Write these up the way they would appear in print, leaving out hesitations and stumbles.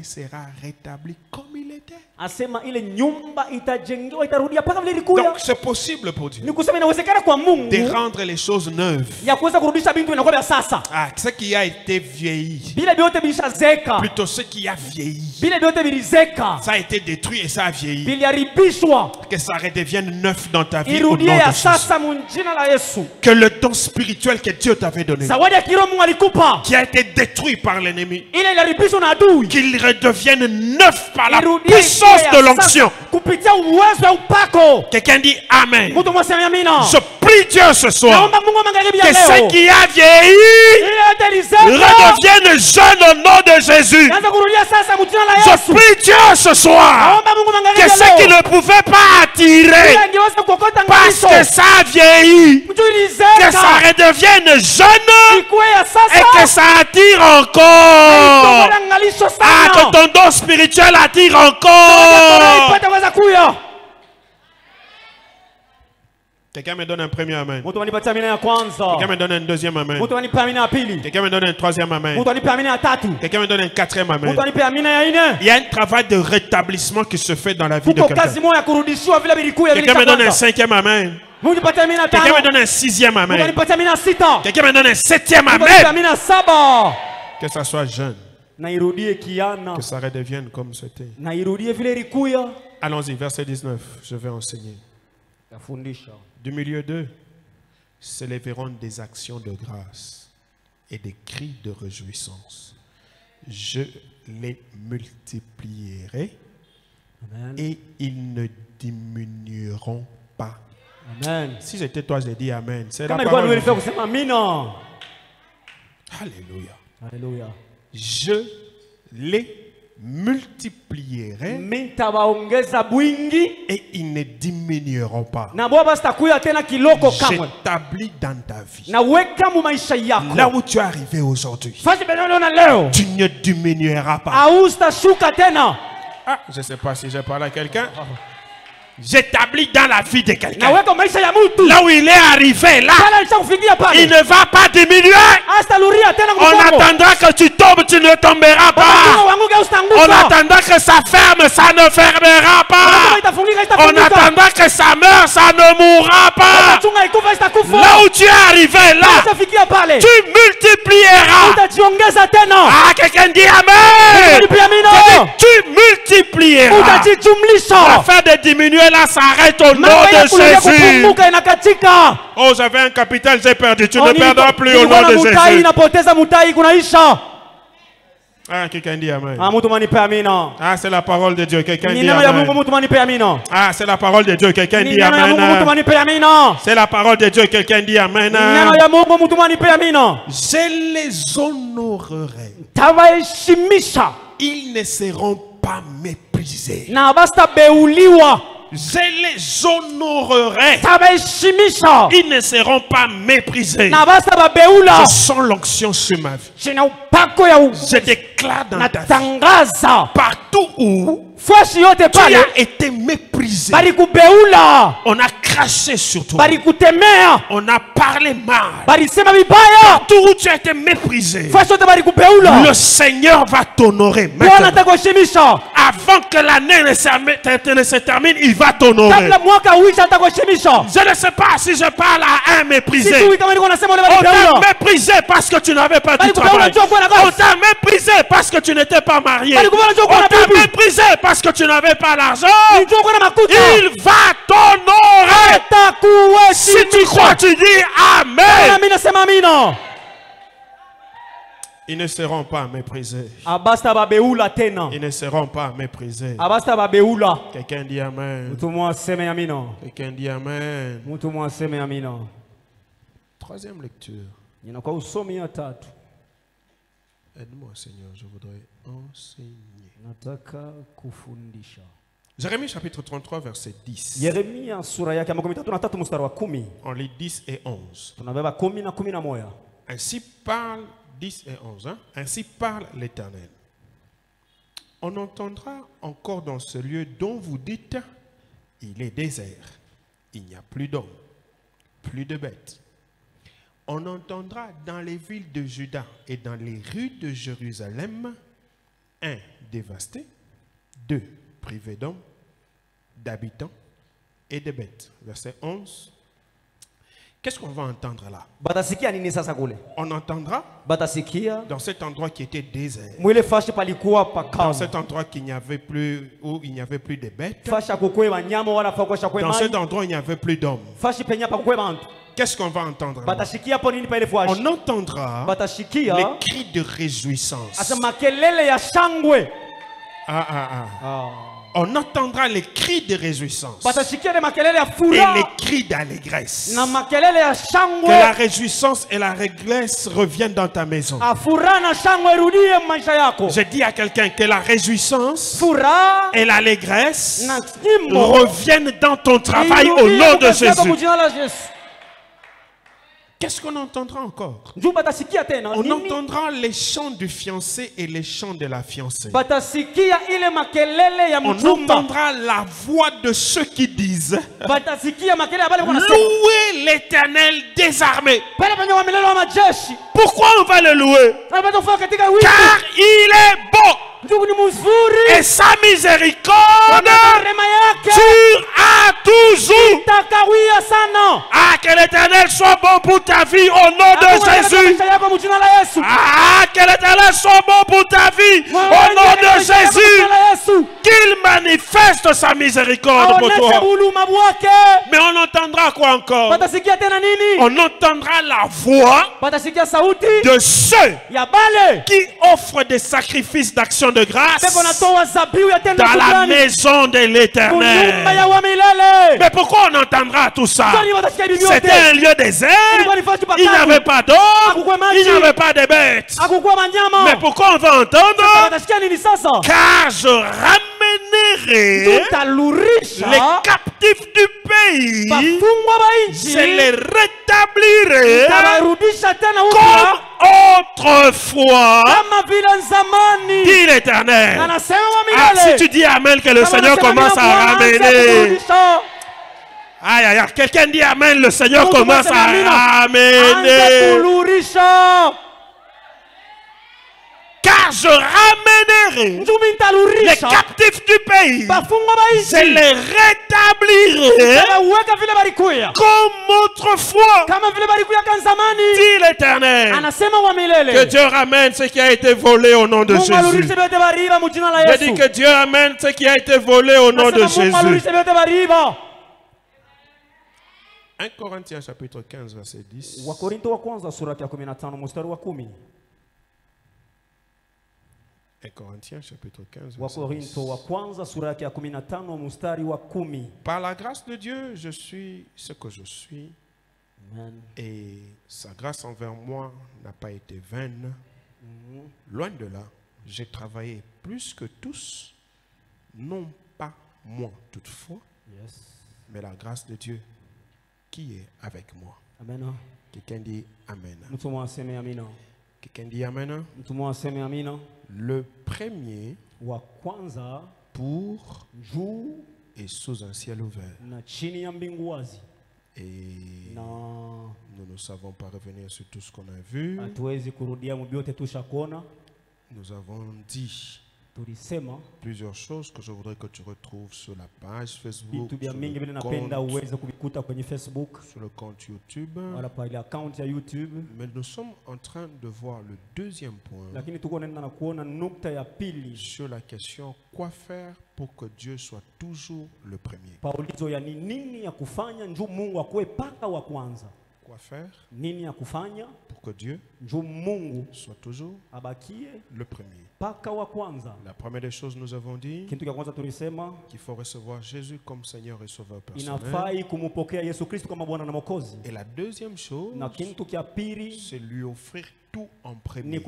sera rétabli comme il était. Donc c'est possible pour Dieu de rendre les choses neuves. Ah, ce qui a été vieilli, plutôt ce qui a vieilli, ça a été détruit et ça a vieilli. Que ça redevienne neuf dans ta vie au nom de Jésus. Que le don spirituel que Dieu t'avait donné, qui a été détruit par l'ennemi, qu'il redevienne neuf par la puissance de l'onction. Quelqu'un dit Amen. Je prie Dieu ce soir que ce qui a vieilli redevienne jeune au nom de Jésus. Je prie Dieu ce soir que ce qui ne pouvait pas attirer parce que ça a vieilli, que ça redevienne jeune et que ça attire encore. Ah, que ton don spirituel attire encore. Quelqu'un me donne un premier amen. Quelqu'un me donne un deuxième amen. Quelqu'un me donne un troisième amen. Quelqu'un me donne un quatrième amen. Il y a un travail de rétablissement qui se fait dans la vie de quelqu'un. Quelqu'un me donne un cinquième amen. Quelqu'un me donne un sixième amen. Quelqu'un me donne un septième amen. Que ça soit jeune. Que ça redevienne comme c'était. Allons-y, verset 19. Je vais enseigner. Du milieu d'eux s'élèveront des actions de grâce et des cris de réjouissance. Je les multiplierai. Amen. Et ils ne diminueront pas. Amen. Si j'étais toi, j'ai dit Amen. C'est la parole. Alléluia. Alléluia. Je les multiplierai et ils ne diminueront pas. J'établis dans ta vie. Là où tu es arrivé aujourd'hui, tu ne diminueras pas. Ah, je ne sais pas si je parle à quelqu'un. J'établis dans la vie de quelqu'un. Là où il est arrivé, là, il ne va pas diminuer. On attendra que tu tombes, tu ne tomberas pas. On attendra que ça ferme, ça ne fermera pas. On attendra que ça meure, ça ne mourra pas. Là où tu es arrivé, là, tu multiplieras. Ah, quelqu'un dit Amen. Tu multiplieras. L'affaire de diminuer là s'arrête au nom de Jésus. Oh, j'avais un capital, j'ai perdu. Tu ne perdras plus au nom de Jésus. Ah, quelqu'un dit Amen. Ah, c'est la parole de Dieu. Quelqu'un dit Amen. Ah, c'est la parole de Dieu. Quelqu'un dit Amen. C'est la parole de Dieu. Quelqu'un dit Amen. Je les honorerai. Ils ne seront pas méprisés. Je les honorerai. Ils ne seront pas méprisés. Je sens l'onction sur ma vie. Je déclare dans ta vie. Partout où tu as été méprisé, on a craché sur toi, on a parlé mal. Partout où tu as été méprisé, le Seigneur va t'honorer maintenant. Avant que l'année ne se termine, il va t'honorer. Je ne sais pas si je parle à un méprisé. On t'a méprisé parce que tu n'avais pas du travail. On t'a méprisé parce que tu n'étais pas marié. On t'a méprisé parce que tu n'avais pas l'argent. Il va t'honorer. Si tu crois, tu dis Amen. Ils ne seront pas méprisés. Ils ne seront pas méprisés. Quelqu'un dit Amen. Quelqu'un dit Amen. Troisième lecture. Aide-moi, Seigneur, je voudrais enseigner. Jérémie chapitre 33, verset 10. On lit 10 et 11. Ainsi parle 10 et 11. Hein? Ainsi parle l'Éternel. On entendra encore dans ce lieu dont vous dites, il est désert, il n'y a plus d'hommes, plus de bêtes. On entendra dans les villes de Juda et dans les rues de Jérusalem 1. Dévasté. 2. Privé d'hommes, d'habitants et de bêtes. Verset 11. Qu'est-ce qu'on va entendre là? On entendra dans cet endroit qui était désert, dans cet endroit où il n'y avait plus de bêtes, dans cet endroit où il n'y avait plus d'hommes. Qu'est-ce qu'on va entendre là? On entendra les cris de réjouissance. On entendra les cris de réjouissance et les cris d'allégresse. Que la réjouissance et la régresse reviennent dans ta maison. Je dis à quelqu'un que la réjouissance et l'allégresse reviennent dans ton travail au nom de Jésus. Qu'est-ce qu'on entendra encore? On entendra les chants du fiancé et les chants de la fiancée. On entendra la voix de ceux qui disent: louez l'Éternel des armées. Pourquoi on va le louer? Car il est bon et sa miséricorde dure à toujours. Ah, que l'Éternel soit bon pour ta vie au nom de Jésus. Ah, que l'Éternel soit bon pour ta vie au nom de Jésus. Qu'il manifeste sa miséricorde pour toi. Mais on entendra quoi encore? On entendra la voix de ceux qui offrent des sacrifices d'action de grâce dans la maison de l'Éternel. Mais pourquoi on entendra tout ça? C'était un lieu désert. Il n'y avait pas d'eau, il n'y avait pas de bêtes. Mais pourquoi on va entendre? Car je ramènerai les captifs du pays, je les rétablirai comme autrefois, dit l'Éternel. Ah, si tu dis amen, que le Seigneur commence à ramener. Aïe, aïe, aïe. Quelqu'un dit amen, le Seigneur commence à ramener. Car je ramènerai les captifs du pays, je les rétablirai comme autrefois, dit l'Éternel. Que Dieu ramène ce qui a été volé au nom de Jésus. Je dis que Dieu ramène ce qui a été volé au nom de Jésus. 1 Corinthiens chapitre 15 verset 10. 1 Corinthiens chapitre 15 verset 10. Par la grâce de Dieu, je suis ce que je suis. Amen. Et sa grâce envers moi n'a pas été vaine. Loin de là, j'ai travaillé plus que tous, non pas moi toutefois, mais la grâce de Dieu qui est avec moi. Amen. Quelqu'un dit Amen. Quelqu'un dit Amen. Le premier pour et sous un ciel ouvert. Et nous ne savons pas revenir sur tout ce qu'on a vu. Nous avons dit plusieurs choses que je voudrais que tu retrouves sur la page Facebook, sur le compte YouTube. Mais nous sommes en train de voir le deuxième point sur la question: quoi faire pour que Dieu soit toujours le premier? Quoi faire pour que Dieu soit toujours le premier? La première des choses, nous avons dit qu'il faut recevoir Jésus comme Seigneur et Sauveur personnel. Et la deuxième chose, c'est lui offrir tout en premier.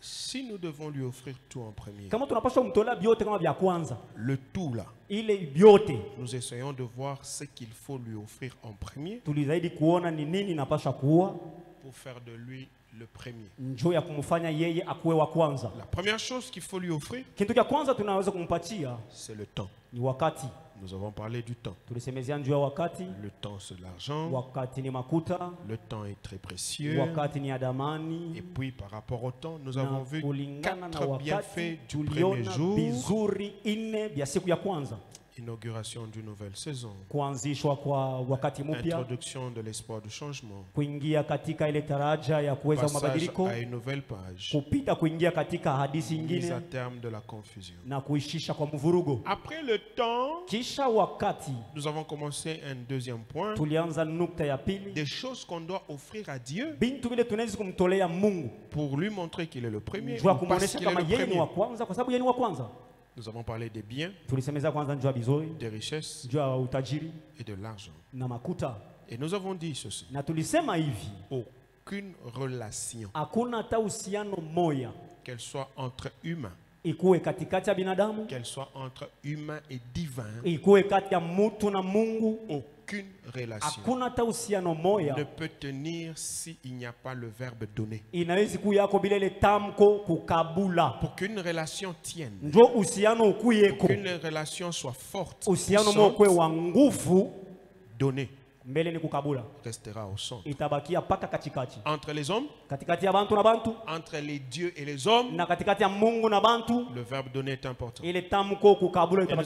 Si nous devons lui offrir tout en premier, le tout là, nous essayons de voir ce qu'il faut lui offrir en premier pour faire de lui le premier. La première chose qu'il faut lui offrir, c'est le temps. Nous avons parlé du temps. Tulisemezea juu ya wakati. Le temps c'est l'argent. Wakati ni makuta. Le temps est très précieux. Wakati ni adamani. Et puis par rapport au temps, nous avons vu 4 bienfaits du premier tuliona jour. Bizuri 4 vya siku ya kwanza. Inauguration d'une nouvelle saison. Kuanzishwa kwa wakati mpya. Introduction de l'espoir du changement. Kuingia katika ile taraja ya kuweza mabadiliko. Passage à une nouvelle page. Kupita kuingia katika hadithi nyingine. Mise à terme de la confusion. Na kuishisha kwa mvurugo. Après le temps, kisha wakati, nous avons commencé un deuxième point. Tulianza nukta ya pili. Des choses qu'on doit offrir à Dieu. Bintu vile tunaweza kumtolea Mungu. Pour lui montrer qu'il est le premier. Jua kumuonesha kama yeye ni wa kwanza kwa sababu yeye ni wa kwanza. Nous avons parlé des biens, des richesses et de l'argent. Et nous avons dit ceci. Aucune relation, qu'elle soit entre humains, qu'elle soit entre humains et divins, aucune relation ne peut tenir s'il n'y a pas le verbe donner. Pour qu'une relation tienne, pour qu'une relation soit forte, donner restera au centre. Entre les hommes, entre les dieux et les hommes, le verbe donner est important. Et nous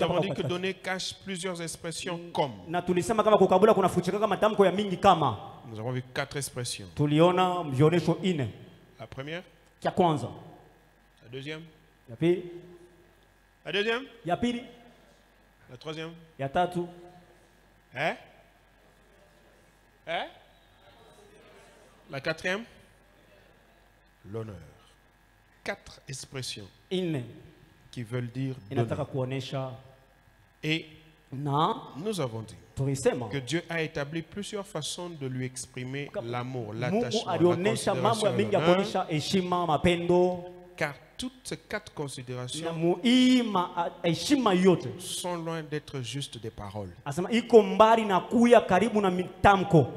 avons dit que donner cache plusieurs expressions comme. Nous avons vu 4 expressions. La première, la deuxième, la deuxième, la troisième, hein? Hein? La quatrième, l'honneur. 4 expressions qui veulent dire donner. Et nous avons dit que Dieu a établi plusieurs façons de lui exprimer l'amour, l'attachement, la considération. Car toutes ces 4 considérations sont loin d'être juste des paroles.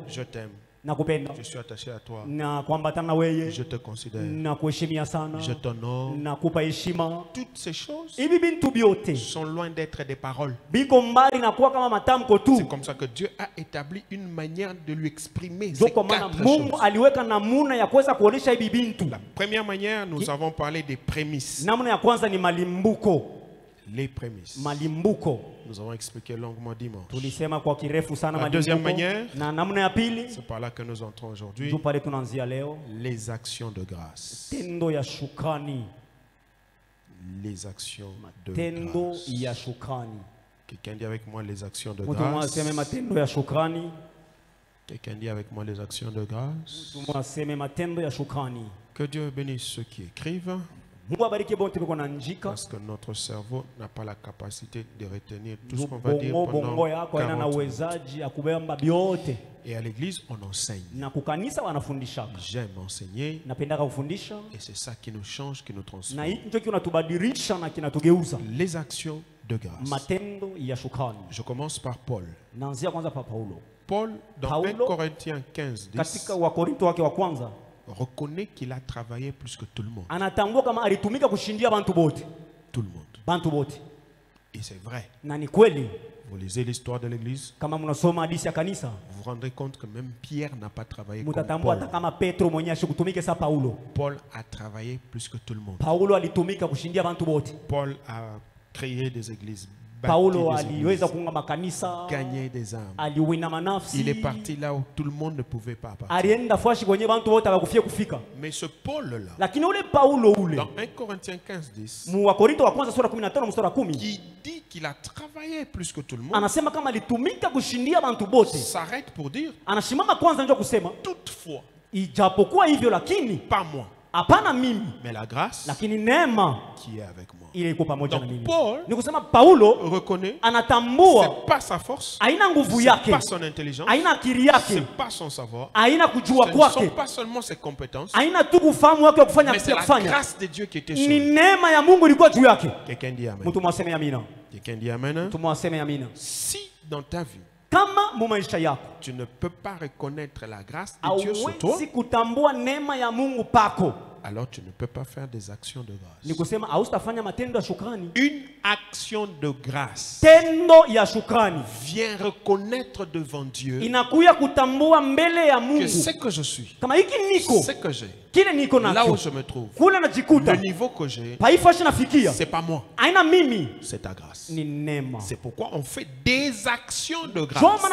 Je t'aime. Je suis attaché à toi. Je te considère. Je t'honore. Toutes ces choses sont loin d'être des paroles. C'est comme ça que Dieu a établi une manière de lui exprimer ces 4 choses. La première manière, nous avons parlé des prémices. Les prémices. Nous avons expliqué longuement dimanche. La deuxième manière, c'est par là que nous entrons aujourd'hui. Les actions de grâce. Les actions de grâce. Quelqu'un dit avec moi les actions de grâce. Quelqu'un dit avec moi les actions de grâce. Que Dieu bénisse ceux qui écrivent. Parce que notre cerveau n'a pas la capacité de retenir tout ce qu'on va dire pendant 40 minutes. Et à l'église, on enseigne. J'aime enseigner. Et c'est ça qui nous change, qui nous transforme. Les actions de grâce. Je commence par Paul. Paul, dans 1 Corinthiens 15, 10, reconnaît qu'il a travaillé plus que tout le monde. Tout le monde. Et c'est vrai. Vous lisez l'histoire de l'église, vous vous rendrez compte que même Pierre n'a pas travaillé comme Paul. Paul a travaillé plus que tout le monde. Paul a créé des églises. Gagner des âmes. Il est parti là où tout le monde ne pouvait pas partir. Mais ce Paul-là, dans 1 Corinthiens 15, 10, qui dit qu'il a travaillé plus que tout le monde, s'arrête pour dire toutefois, pas moi, mais la grâce qui est avec moi. Donc Paul reconnaît c'est pas sa force, c'est pas son intelligence, c'est pas son savoir, ce ne sont pas seulement ses compétences, mais c'est la grâce de Dieu qui était sur lui. Quelqu'un dit amen. Quelqu'un dit amen. Si dans ta vie tu ne peux pas reconnaître la grâce de Dieu sur toi, alors tu ne peux pas faire des actions de grâce. Ni kusema haustafanya matendo ya shukrani. Une action de grâce tendo ya shukrani vient reconnaître devant Dieu inakuya kutambua mbele ya Mungu que ce que je suis, kama hiki niko, ce que j'ai, kile niko nacho, là où je me trouve, kule najikuta, le niveau que j'ai, paifashi nafikia, c'est pas moi, aina mimi, c'est ta grâce. ni neema. C'est pourquoi on fait des actions de grâce. En fait,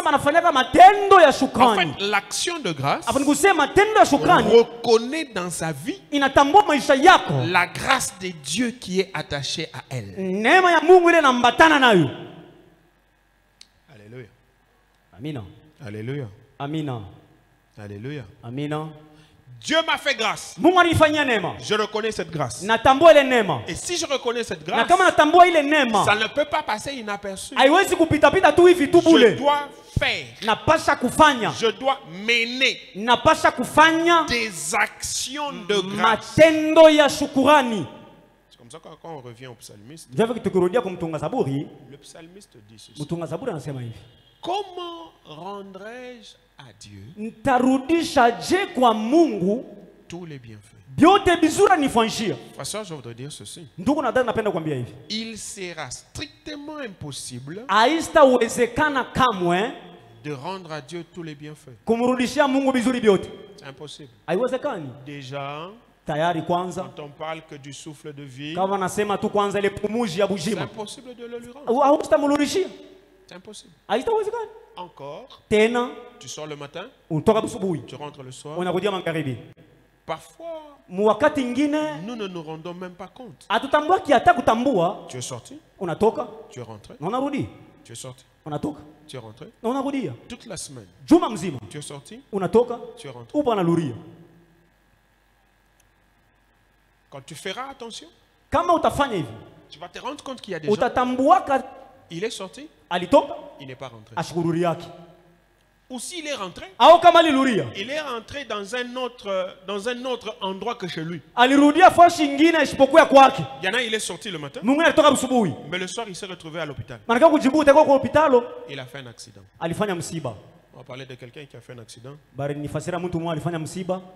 l'action de grâce reconnaît dans sa vie la grâce de Dieu qui est attachée à elle. Alléluia. Amina. Alléluia. Amina. Alléluia. Amina. Dieu m'a fait grâce. Je reconnais cette grâce. Et si je reconnais cette grâce, ça ne peut pas passer inaperçu. Je dois faire. Je dois mener des actions de grâce. C'est comme ça que quand on revient au psalmiste, le psalmiste dit ceci. Comment rendrai-je à Dieu tous les bienfaits? Pasteur, je voudrais dire ceci. Il sera strictement impossible de rendre à Dieu tous les bienfaits. C'est impossible. Déjà, quand on parle que du souffle de vie, c'est impossible de le lui rendre. C'est impossible. Encore, tu sors le matin, tu rentres le soir. Parfois, nous ne nous rendons même pas compte. Tu es sorti, tu es rentré, tu es sorti, tu es rentré. Toute la semaine, tu es sorti, tu es rentré. Quand tu feras attention, tu vas te rendre compte qu'il y a des gens. Il est sorti, il n'est pas rentré. Ou s'il est rentré, il est rentré dans un autre endroit que chez lui. Il y en a, il est sorti le matin, mais le soir il s'est retrouvé à l'hôpital. Il a fait un accident. On va parler de quelqu'un qui a fait un accident.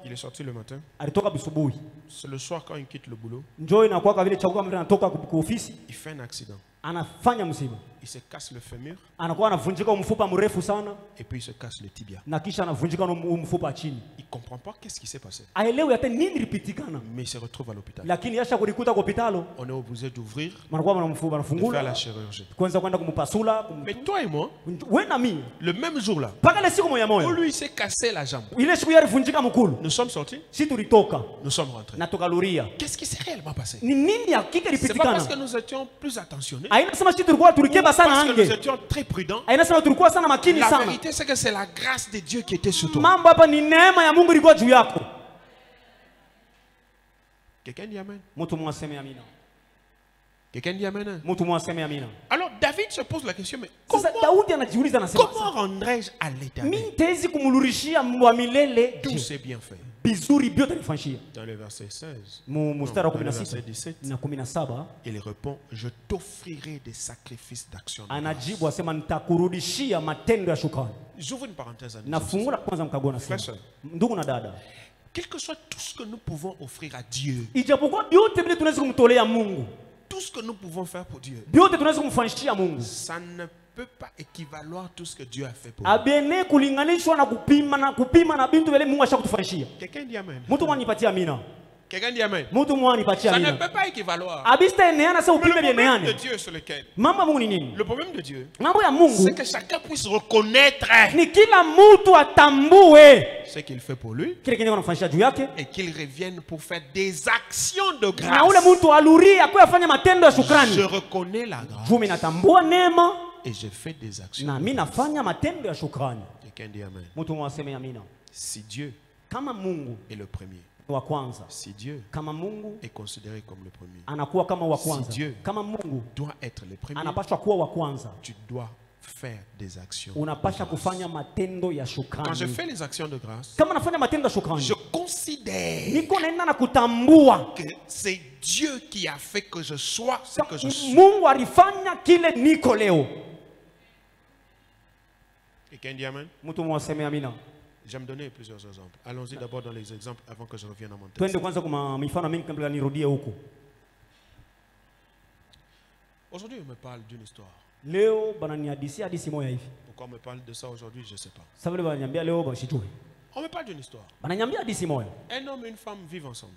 Il est sorti le matin. C'est le soir quand il quitte le boulot. Il fait un accident. Il se casse le fémur. Et puis il se casse le tibia. Il ne comprend pas qu'est-ce qui s'est passé. Mais il se retrouve à l'hôpital. On est obligé d'ouvrir, de faire la chirurgie. Mais toi et moi, le même jour là, où lui s'est cassé la jambe, nous sommes sortis, nous sommes rentrés. Qu'est-ce qui s'est réellement passé? C'est pas parce que nous étions plus attentionnés, parce que nous étions très prudents. La vérité, c'est que c'est la grâce de Dieu qui était sur toi. Quelqu'un dit amen. Quelqu'un dit amen. Alors David se pose la question, mais comment rendrai-je à l'Éternel tous ces bienfaits? Dans le verset 16, dans le verset 17, il répond, je t'offrirai des sacrifices d'action de grâce. J'ouvre une parenthèse à nous. Frère, soeur, quel que soit tout ce que nous pouvons offrir à Dieu, tout ce que nous pouvons faire pour Dieu, ça ne peut pas équivaloir tout ce que Dieu a fait pour nous. Quelqu'un dit amen. Quelqu'un dit amen. Ça ne peut pas équivaloir. Le problème de Dieu sur lequel, le problème de Dieu, c'est que chacun puisse reconnaître ce qu'il fait pour lui et qu'il revienne pour faire des actions de grâce. Je reconnais la grâce et je fais des actions. Quelqu'un dit amen. Si Dieu est le premier, si Dieu est considéré comme le premier, si Dieu doit être le premier, tu dois faire des actions. Quand je fais les actions de grâce, je considère que c'est Dieu qui a fait que je sois ce que je suis. Quelqu'un dit amen. J'aime donner plusieurs exemples. Allons-y d'abord dans les exemples avant que je revienne à mon texte. Aujourd'hui, on me parle d'une histoire. Pourquoi on me parle de ça aujourd'hui, je ne sais pas. On me parle d'une histoire. Un homme et une femme vivent ensemble.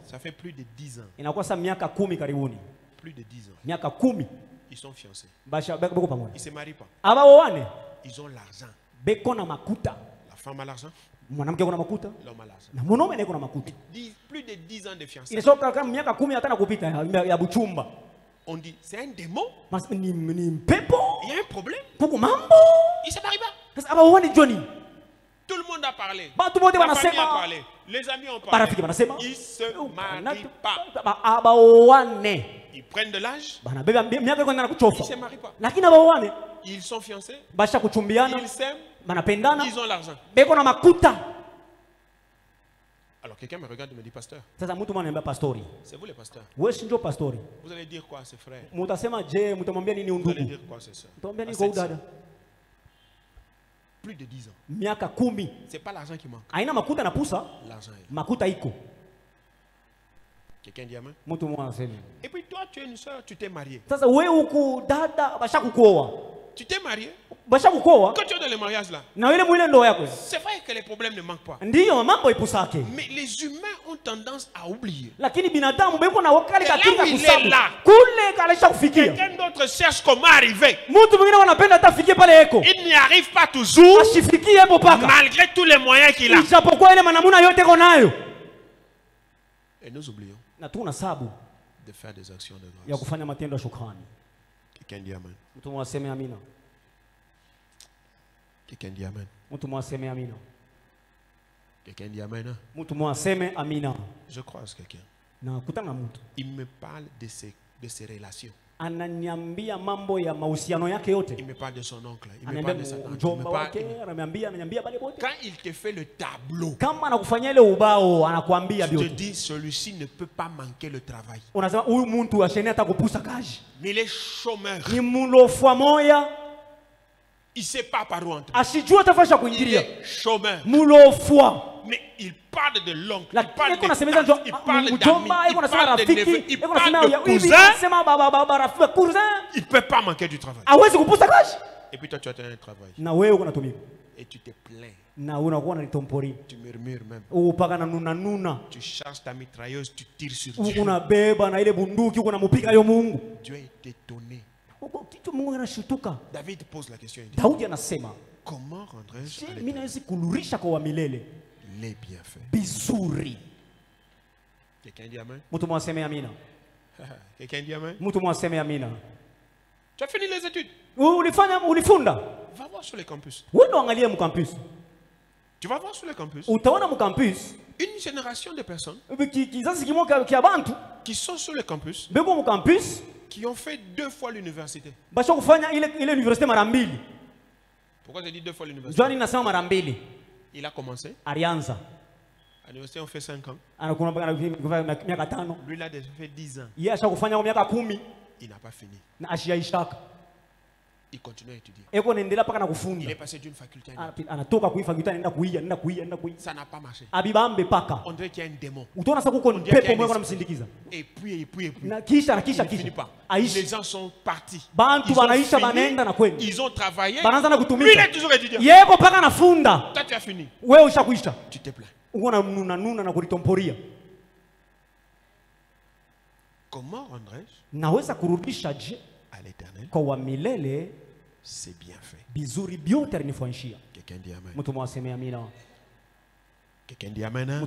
Ça fait plus de 10 ans. Plus de 10 ans. Ils sont fiancés. Ils ne se marient pas. Ils ont l'argent. La femme a l'argent. L'homme a l'argent. Plus de 10 ans de fiançailles. On dit, c'est un démon. Il y a un problème. Il ne se marie pas. Tout le monde a parlé. La famille a parlé. Les amis ont parlé. Ils ne se marient pas. Ils prennent de l'âge. Ils ne se marient pas. Ils sont fiancés. Ils s'aiment. Ils ont l'argent. Alors quelqu'un me regarde et me dit, pasteur. C'est vous les pasteurs. Vous allez dire quoi à ses frères? Vous allez dire quoi à ses soeurs? Plus de 10 ans. C'est pas l'argent qui manque. L'argent est là. Quelqu'un dit amen. Et puis toi, tu es une soeur, tu t'es mariée. Tu t'es marié. Quand tu es dans le mariage là, c'est vrai que les problèmes ne manquent pas. Mais les humains ont tendance à oublier. Et là où il est là, quelqu'un d'autre cherche comment arriver. Il n'y arrive pas toujours, malgré tous les moyens qu'il a. Et nous oublions de faire des actions de grâce. Quelqu'un dit amen. Quelqu'un dit amen. Quelqu'un dit amen. Je croise quelqu'un. Il me parle de ses relations. Il me parle de son oncle. Il me parle de sa tante. Quand il te fait le tableau, je te dis, celui-ci ne peut pas manquer le travail. Mais les chômeurs, il ne sait pas par où entrer. Il est chômeur. Mais il parle de l'oncle, il parle de tante, il parle d'amis, il parle de neveux, il parle de cousins. Il ne peut pas manquer du travail. Et puis toi, tu as un travail. Et tu te plains. Tu murmures même. Tu charges ta mitrailleuse, tu tires sur Dieu. Dieu est étonné. David pose la question. Comment rendrai-je les bienfaits? Quelqu'un dit amen? Quelqu'un dit amen? Tu as fini les études? Va voir sur les campus. Tu vas voir sur les campus une génération de personnes qui sont sur les campus, qui ont fait 2 fois l'université. Pourquoi j'ai dit 2 fois l'université? Il a commencé. À l'université, on fait 5 ans. Lui, il a déjà fait 10 ans. Il n'a pas fini. Il continue à étudier. Il est passé d'une faculté à une autre. Ça n'a pas marché. On dirait qu'il y a un démon. Et puis. Il ne finit pas. Les gens sont partis. Ils ont travaillé. Lui, il est toujours étudiant. Toi, tu as fini. Tu te plains. Comment rendrai-je à l'éternel c'est bien fait? Quelqu'un dit amen. Quelqu'un dit amen.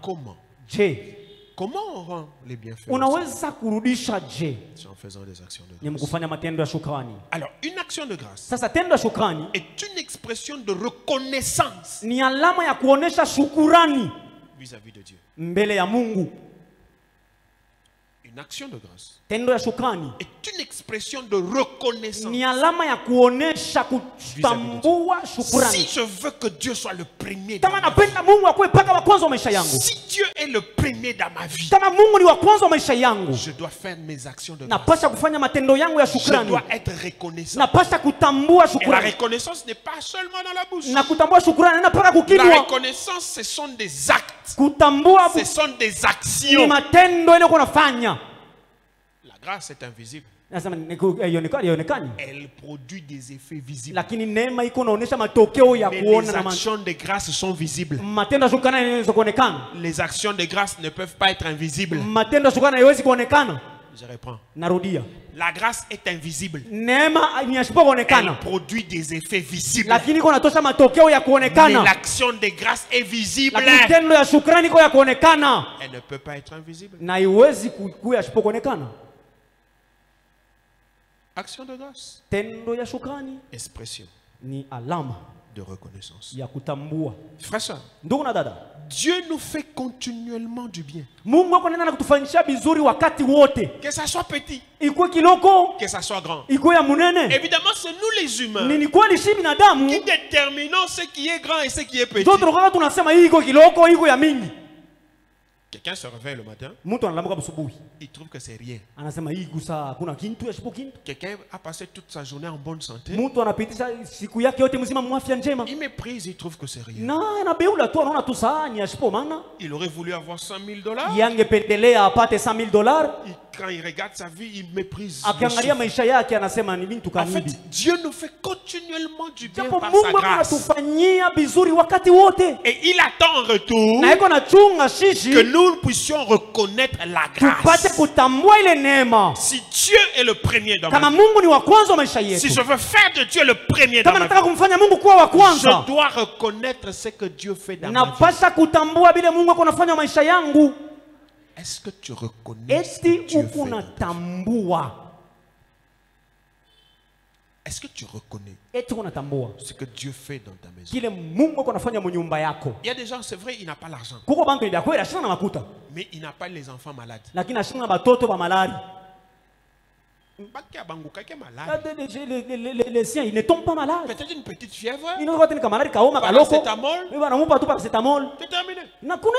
Comment? Comment on rend les bienfaits? C'est en faisant des actions de grâce. Alors, une action de grâce est une expression de reconnaissance vis-à-vis de Dieu. Une Une action de grâce tendo ya shukrani est une expression de reconnaissance. Ni alama ya kuonesha kutambua shukrani. Si je veux que Dieu soit le premier kama napenda Mungu akuwe paka wa kwanza wa maisha yangu, si Dieu est le premier dans ma vie, kama Mungu ni wa kwanza wa maisha yangu, je dois faire mes actions de grâce. Napasha kufanya matendo yangu ya shukrani. Je dois être reconnaissant. Napasha kutambua shukrani. Et la reconnaissance n'est pas seulement dans la bouche. Na kutambua shukrani na paka kukinwa. La reconnaissance, ce sont des actes. Kutambua ce sont des actions. Ni matendo ile kunafanya. La grâce est invisible. Elle produit des effets visibles. Lakini neema iko naonesha matokeo ya kuona na les actions de grâce sont visibles. Matendo ya shukrani yanaweza kuonekana. Les actions de grâce ne peuvent pas être invisibles. Matendo ya shukrani hayawezi kuonekana. Je reprends. Narudia. La grâce est invisible. Neema inashindwa kuonekana. Elle produit des effets visibles. Lakini iko natosha matokeo ya kuonekana. Mais l'action de grâce est visible. Lakini tendo ya shukrani iko ya kuonekana. Elle ne peut pas être invisible. Na haiwezi kuwa kuonekana. Action de grâce. Tendo ya shukrani. Expression. Ni alama de reconnaissance. Ya kutambua. Frère ça. Ndugu na dada. Dieu nous fait continuellement du bien. Mungu wako nenda kutufanyisha bizuri wakati wote. Que ça soit petit. Ikuwe kiloko. Que ça soit grand. Ikuwe ya munene. Évidemment, c'est nous les humains. Ni kweli shi binadamu. Qui déterminons ce qui est grand et ce qui est petit. Zote roho tunasema hii iko kiloko, iko ya mingi. Quelqu'un se réveille le matin. Il trouve que c'est rien. Quelqu'un a passé toute sa journée en bonne santé. Il méprise, il trouve que c'est rien. Il aurait voulu avoir $100,000. Quand il regarde sa vie, il méprise. En fait, Dieu nous fait continuellement du bien par sa grâce. Et il attend en retour que nous puissions reconnaître la grâce. Si Dieu est le premier dans ma vie, si je veux faire de Dieu le premier dans ma vie, je dois reconnaître ce que Dieu fait dans ma vie. Est-ce que tu reconnais ce que Dieu fait dans ta vie? Est-ce que tu reconnais ce que Dieu fait dans ta maison? Il y a des gens, c'est vrai, il n'a pas l'argent. Mais il n'a pas les enfants malades. Les siens, ils ne tombent pas malades. Peut-être une petite fièvre. Paracétamol. C'est terminé. Mais quand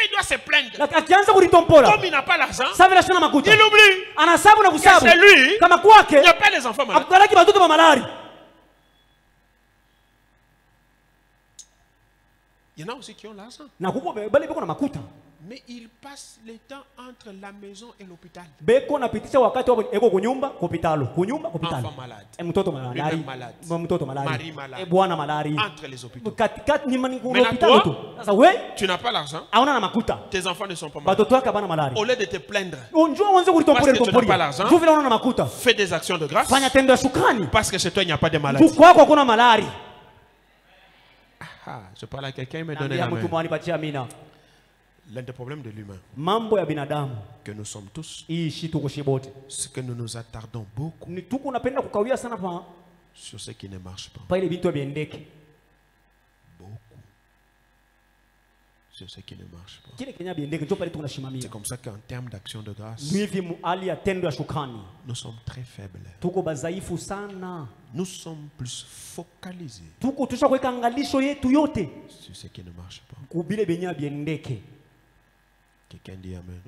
il doit se plaindre, comme il n'a pas l'argent, il oublie. C'est lui. Il n'y a pas les enfants malades. Il y en a aussi qui ont l'argent. Mais ils passent le temps entre la maison et l'hôpital. Enfant malade. Lui-même malade. Mari malade. Entre les hôpitaux. Maintenant toi, tu n'as pas l'argent. Tes enfants ne sont pas malades. Au lieu de te plaindre parce que tu n'as pas l'argent, fais des actions de grâce parce que chez toi il n'y a pas de maladie. Je parle à quelqu'un, il me donne la main. L'un des problèmes de l'humain que nous sommes tous, c'est que nous nous attardons beaucoup sur ce qui ne marche pas. Beaucoup sur ce qui ne marche pas. C'est comme ça qu'en termes d'action de grâce, nous sommes très faibles. Nous sommes plus focalisés sur ce qui ne marche pas. Quelqu'un dit Amen.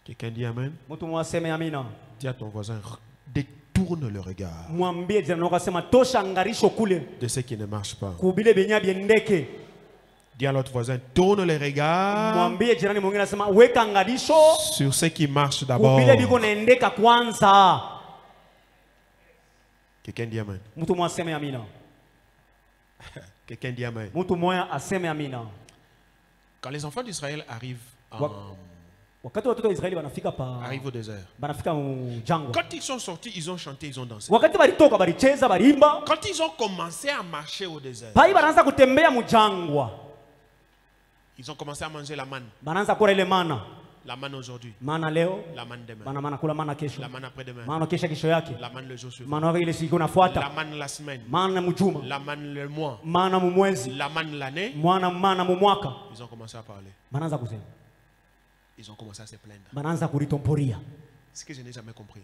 Quelqu'un dit Amen. Dis à ton voisin, détourne le regard de ce qui ne marche pas. Dis à l'autre voisin, tourne le regard sur ce qui marche d'abord. Quelqu'un dit Amen. Quelqu'un dit Amen. Quand les enfants d'Israël arrivent au désert, quand ils sont sortis, ils ont chanté, ils ont dansé. Quand ils ont commencé à marcher au désert, ils ont commencé à manger la manne. La manne aujourd'hui. La manne demain. La manne après-demain. La manne le jour suivant. La manne la semaine. La manne le mois. La manne l'année. Ils ont commencé à parler. Ils Ils ont commencé à se plaindre. Ce que je n'ai jamais compris.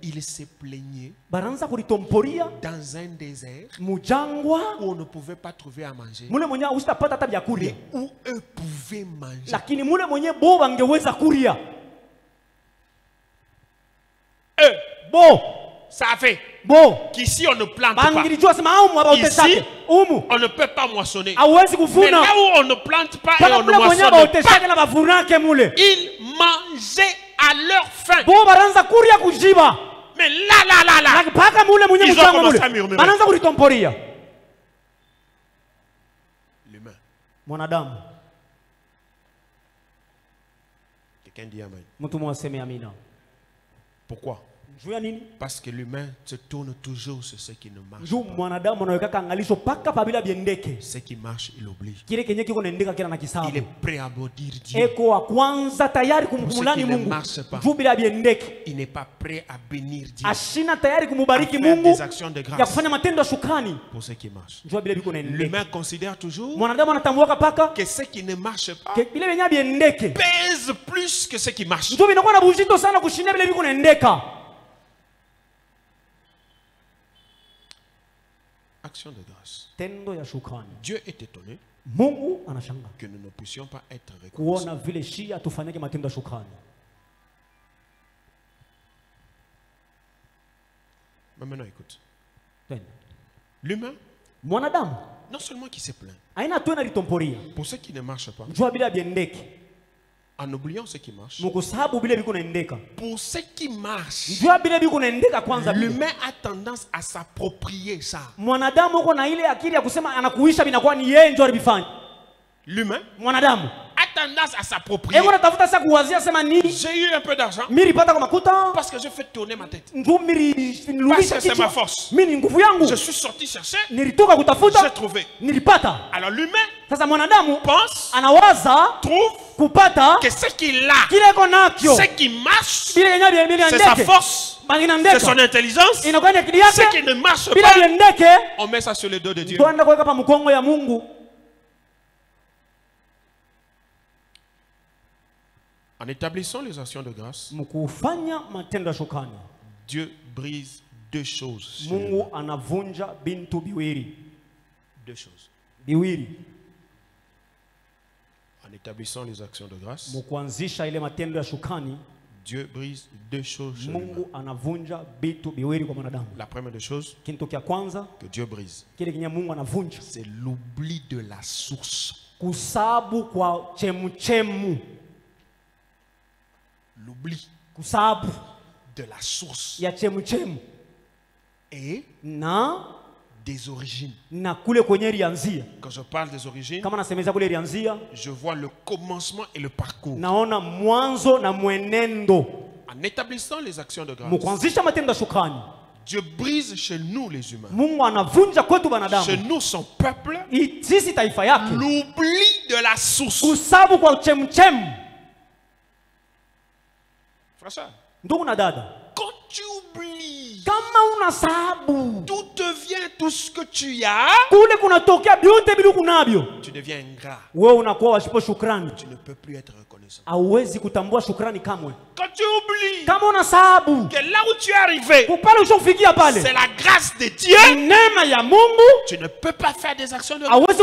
Il se plaignait dans un désert où on ne pouvait pas trouver à manger. Mais où eux pouvaient manger. Ça fait qu'ici on ne plante pas. Ici, on ne peut pas moissonner. Mais là où on ne plante pas et on ne moissonne pas, ils mangeaient à leur faim. Mais là, ils ont commencé à murmurer. L'humain. Quelqu'un dit amen. Pourquoi? Parce que l'humain se tourne toujours sur ce qui ne marche pas. Ce qui marche, il oublie. Il est prêt à maudire Dieu. Pour ce qui ne marche pas, il n'est pas prêt à bénir Dieu. À faire des actions de grâce pour ce qui marche. L'humain considère toujours que ce qui ne marche pas pèse plus que ce qui marche. Action de grâce. Dieu est étonné que nous ne puissions pas être reconnaissants. Mais maintenant écoute. L'humain, non seulement qui se plaint, pour ce qui ne marche pas, en oubliant ce qui marche, pour ce qui marche, l'humain a tendance à s'approprier ça. L'humain a tendance à s'approprier. J'ai eu un peu d'argent parce que je fais tourner ma tête. Parce que c'est ma force. Je suis sorti chercher, j'ai trouvé. Alors l'humain pense, trouve que ce qu'il a, ce qui marche, c'est sa force, c'est son intelligence. Ce qui ne marche pas, on met ça sur le dos de Dieu. En établissant les actions de grâce, Dieu brise deux choses. Deux choses. En établissant les actions de grâce, Dieu brise deux choses. La première des choses que Dieu brise, c'est l'oubli de la source. L'oubli de la source et des origines. Quand je parle des origines, je vois le commencement et le parcours. En établissant les actions de grâce, Dieu brise chez nous les humains, chez nous son peuple, l'oubli de la source. Frère, quand tu oublies d'où te vient tout ce que tu as, tu deviens ingrat. Tu ne peux plus être reconnaissant. Quand tu oublies que là où tu es arrivé, c'est la grâce de Dieu, tu ne peux pas faire des actions de grâce.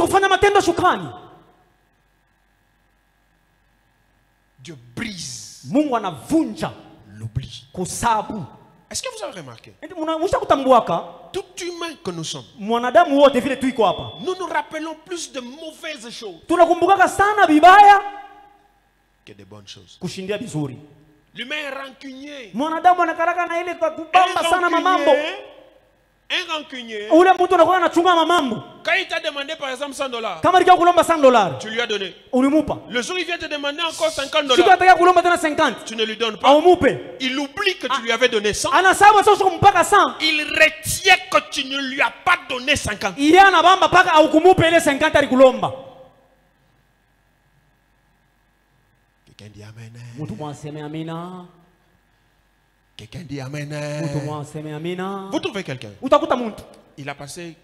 Dieu brise l'oubli. Est-ce que vous avez remarqué? Tout humain que nous sommes, nous nous rappelons plus de mauvaises choses que de bonnes choses. L'humain est rancunier. Un rancunier, quand il t'a demandé par exemple $100, tu lui as donné. Le jour où il vient te demander encore $50, tu ne lui donnes pas. Il oublie que tu lui avais donné 100. Il retient que tu ne lui as pas donné 50. Quelqu'un dit amen. Quelqu'un dit amen. Vous trouvez quelqu'un? Il a passé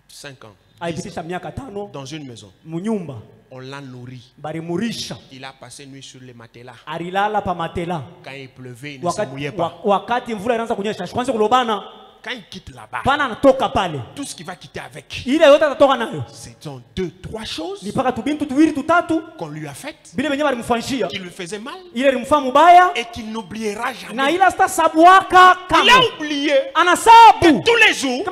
5 ans, 10 ans dans une maison. On l'a nourri. Il a passé nuit sur les matelas. Quand il pleuvait, il ne se mouillait pas. Quand il quitte là-bas, tout ce qu'il va quitter avec, c'est donc 2-3 choses qu'on lui a faites, qui lui faisaient mal, et qu'il n'oubliera jamais. Il a oublié que tous les jours,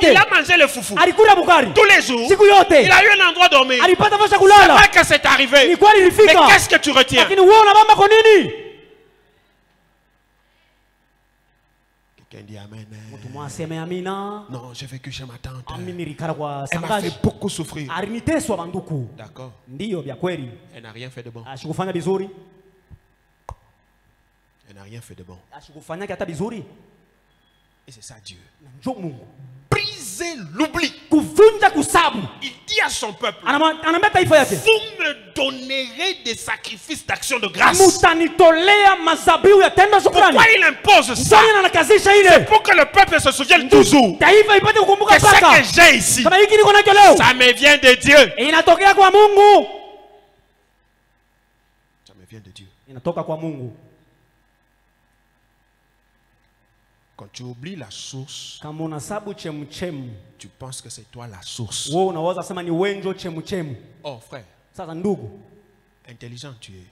il a mangé le foufou. Tous les jours, il a eu un endroit dormir. C'est vrai que c'est arrivé. Mais qu'est-ce que tu retiens? Quelqu'un dit amen. Non, j'ai vécu chez ma tante. Elle m'a fait beaucoup souffrir. D'accord. Elle n'a rien fait de bon. Elle n'a rien fait de bon. Et c'est ça Dieu. Briser l'oubli. Il dit à son peuple, vous me donnerez des sacrifices d'action de grâce. Pourquoi il impose ça? C'est pour que le peuple se souvienne toujours que ce que j'ai ici, ça me vient de Dieu. Ça me vient de Dieu. Quand tu oublies la source, tu penses que c'est toi la source. Oh frère, intelligent tu es.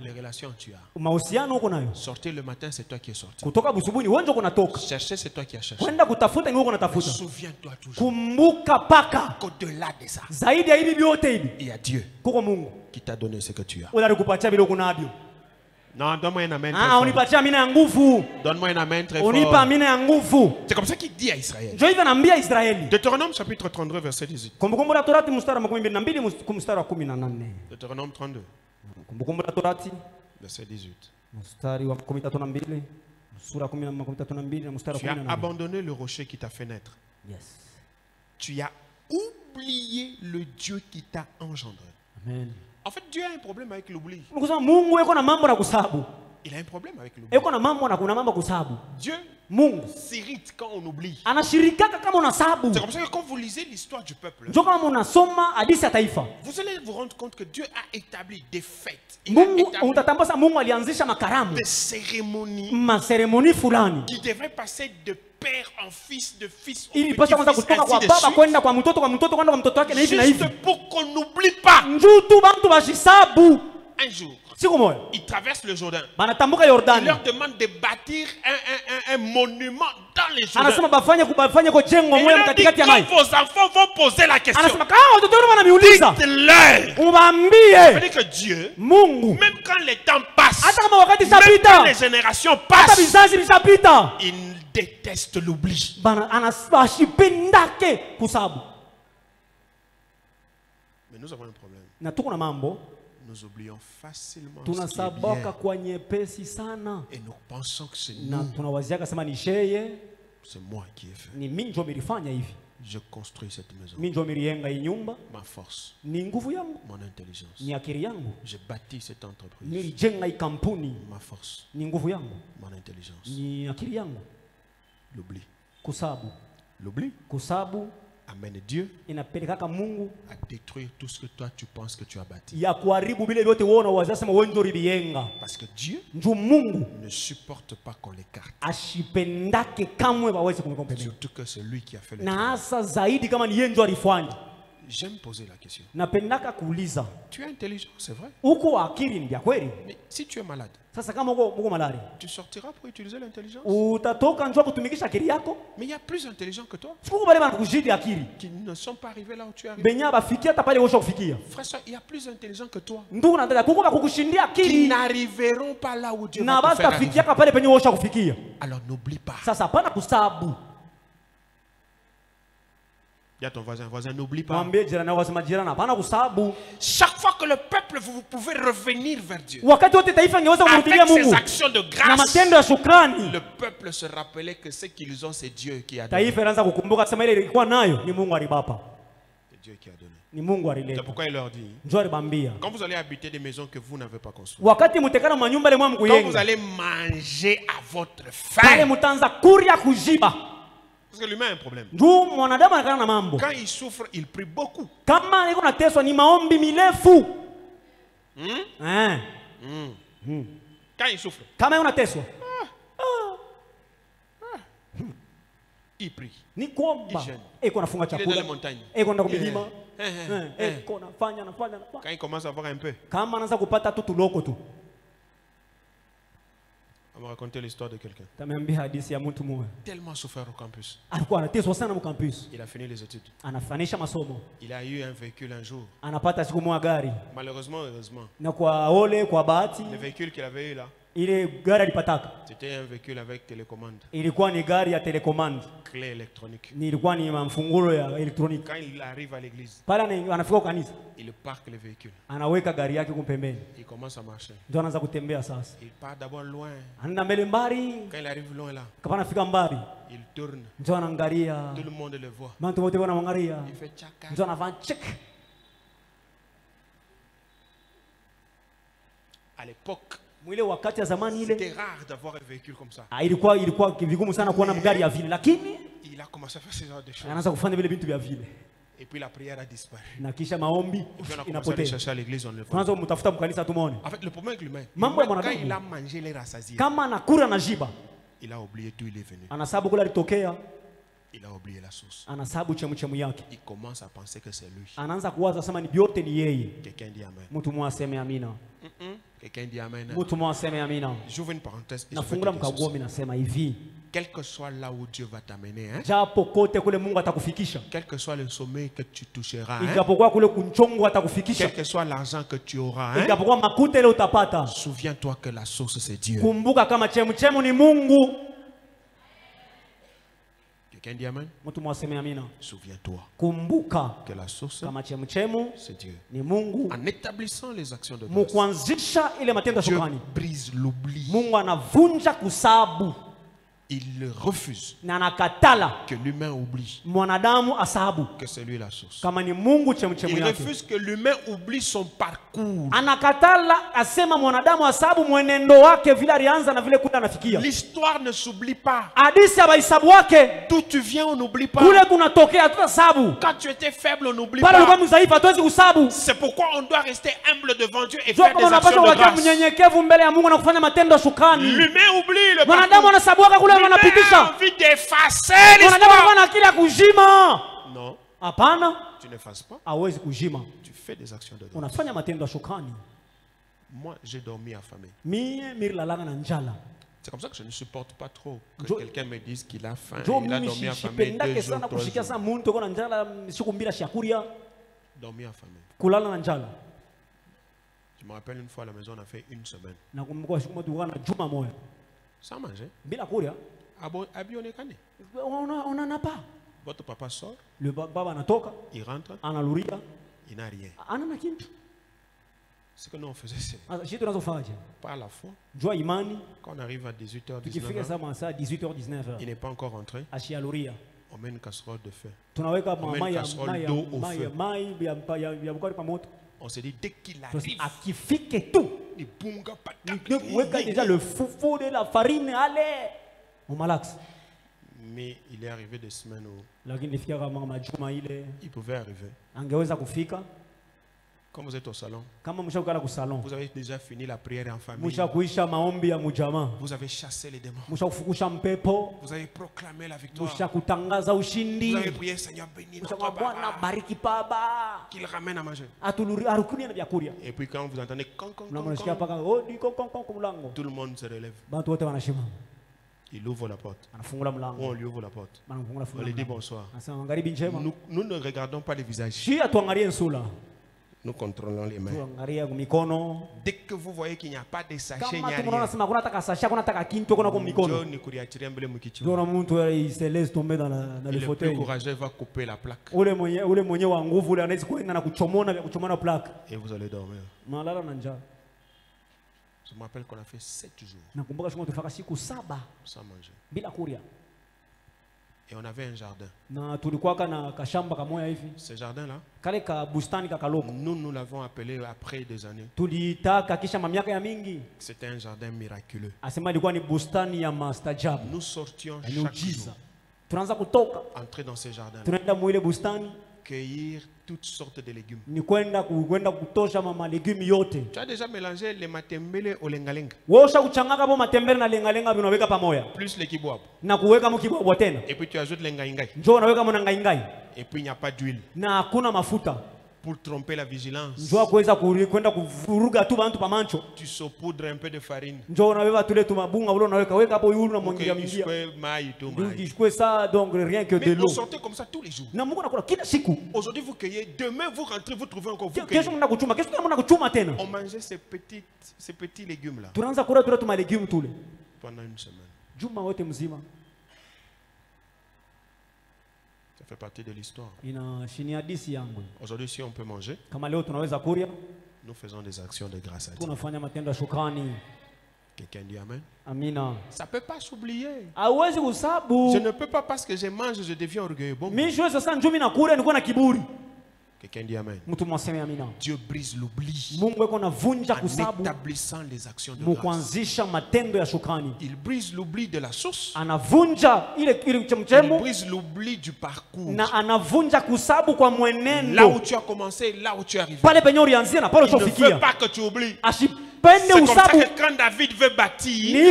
Les relations tu as. Sortir le matin, c'est toi qui es sorti. Chercher, c'est toi qui as cherché. Souviens-toi toujours qu'au-delà de ça, il y a Dieu qui t'a donné ce que tu as. Non, donne-moi un amen très fort. Donne-moi un amen très fort. C'est comme ça qu'il dit à Israël. Deutéronome chapitre 32 verset 18. Deutéronome 32 verset 18. Tu as abandonné le rocher qui t'a fait naître. Tu as oublié le Dieu qui t'a engendré. Amen. En fait, Dieu a un problème avec l'oubli. Il a un problème avec l'oubli. Dieu s'irrite quand on oublie. C'est comme ça que quand vous lisez l'histoire du peuple, vous allez vous rendre compte que Dieu a établi des fêtes. Il a établi des cérémonies qui devraient passer de père en fils, de fils en petit-fils, juste pour qu'on n'oublie pas. Un jour, ils traversent le Jourdain. Il leur demande de bâtir un monument dans les Jourdains. Il leur dit, quand vos enfants vont poser la question, dites-leur. Ça veut dire que Dieu, même quand les temps passent, même quand les générations passent, il déteste l'oubli. Mais nous avons un problème. Nous oublions facilement ce qui est bien. Et nous pensons que c'est nous. C'est moi qui ai fait. Je construis cette maison. Ma force. Mon intelligence. J'ai bâti cette entreprise. Ma force. Mon intelligence. L'oubli. L'oubli amène Dieu à détruire tout ce que toi tu penses que tu as bâti. Parce que Dieu ne supporte pas qu'on l'écarte. Surtout que c'est lui qui a fait le travail. J'aime poser la question. Tu es intelligent, c'est vrai. Mais si tu es malade, tu sortiras pour utiliser l'intelligence. Mais il y a plus intelligents que toi qui ne sont pas arrivés là où tu es arrivé. Frère, il y a plus intelligents que toi qui n'arriveront pas là où Dieu va te faire arriver. Alors n'oublie pas. Dis à ton voisin, n'oublie pas. Chaque fois que le peuple, vous pouvez revenir vers Dieu avec ses actions de grâce, le peuple se rappelait que ce qu'ils ont, c'est Dieu qui a donné. C'est Dieu qui a donné. C'est pourquoi il leur dit, quand vous allez habiter des maisons que vous n'avez pas construites, quand vous allez manger à votre faim, Parce que l'humain a un problème. Quand il souffre, il prie beaucoup. Quand il souffre, il prie. Il jeûne. Il est dans les montagnes. Quand il commence à avoir un peu, on va raconter l'histoire de quelqu'un. Tellement souffert au campus. Il a fini les études. Il a eu un véhicule un jour. Malheureusement, heureusement. Le véhicule qu'il avait eu là, c'était un véhicule avec télécommande. Clé électronique. Quand il arrive à l'église, il parque le véhicule. Il commence à marcher. Il part d'abord loin. Quand il arrive loin là, il tourne. Tout le monde le voit. Il fait tchaka. À l'époque, c'était rare d'avoir un véhicule comme ça. Il a commencé à faire ce genre de choses. Et puis la prière a disparu. Et puis on a commencé à aller chercher à l'église, on le voit. En fait, le problème avec l'humain, quand il a mangé les rassasiés, il a oublié d'où il est venu. Il a oublié la source. Il commence à penser que c'est lui. Quelqu'un dit amen. Quelqu'un dit amen. J'ouvre une parenthèse. Quel que soit là où Dieu va t'amener, quel que soit le sommet que tu toucheras, quel que soit l'argent que tu auras, souviens-toi que la source c'est Dieu. Quelqu'un dit amen? Souviens-toi que la source c'est Dieu. En établissant les actions de grâce, Dieu brise l'oubli. Il refuse que l'humain oublie que c'est lui la source. Il refuse que l'humain oublie son parcours. L'histoire ne s'oublie pas. D'où tu viens, on n'oublie pas. Quand tu étais faible, on n'oublie pas. C'est pourquoi on doit rester humble devant Dieu et faire des actions de grâce. L'humain oublie le parcours. Il a envie d'effacer l'histoire. Non. Tu n'effaces pas. Tu fais des actions de grâce. Moi, j'ai dormi affamé. C'est comme ça que je ne supporte pas trop que quelqu'un me dise qu'il a faim. Il a dormi affamé 2 jours, 3 jours. Dormi affamé. Je me rappelle une fois à la maison, on a fait 1 semaine. Sans manger. On n'en a pas. Votre papa sort. Il rentre. Il n'a rien. Ce que nous on faisait, c'est par la foi. Quand on arrive à 18h19, il n'est pas encore rentré. On met une casserole de feu. On met une casserole d'eau au feu. On se dit, dès qu'il arrive, il déjà le foufou de la farine, allez, on malaxe. Mais il est arrivé des semaines où il pouvait arriver. Quand vous êtes au salon, vous avez déjà fini la prière en famille. Vous avez chassé les démons. Vous avez proclamé la victoire. Vous avez prié, Seigneur, bénis notre Baba, qu'il ramène à manger. Et puis quand vous entendez tout le monde se relève. Il ouvre la porte. On lui ouvre la porte. On lui dit bonsoir. Nous ne regardons pas les visages. Nous contrôlons les mains. Dès que vous voyez qu'il n'y a pas de sachet, il n'y a rien. Le plus courageux va couper la plaque. Et vous allez dormir. Je me rappelle qu'on a fait 7 jours sans manger. Et on avait un jardin. Ce jardin-là, nous l'avons appelé après des années. C'était un jardin miraculeux. Nous sortions chaque jour entrer dans ces jardins, cueillir toutes sortes de légumes. Tu as déjà mélangé les matembele au lengalenga, plus les kibwab, et puis tu ajoutes lengaingai, et puis il n'y a pas d'huile pour tromper la vigilance. Tu saupoudres un peu de farine. Donc rien que de l'eau. Vous sortez comme ça tous les jours. Aujourd'hui vous cueillez, demain vous rentrez, vous trouvez encore vous cueillez. On mangeait ces petits légumes là pendant une semaine. Ça fait partie de l'histoire. Aujourd'hui, si on peut manger, nous faisons des actions de grâce à Dieu. Quelqu'un dit Amen. Ça ne peut pas s'oublier. Je ne peux pas parce que je mange, je deviens orgueilleux. Bon, quelqu'un dit Amen. Dieu brise l'oubli en établissant les actions de grâce. Il brise l'oubli de la source. Il brise l'oubli du parcours. Là où tu as commencé, là où tu es arrivé. Il ne veut pas que tu oublies. C'est comme ça que quand David veut bâtir, il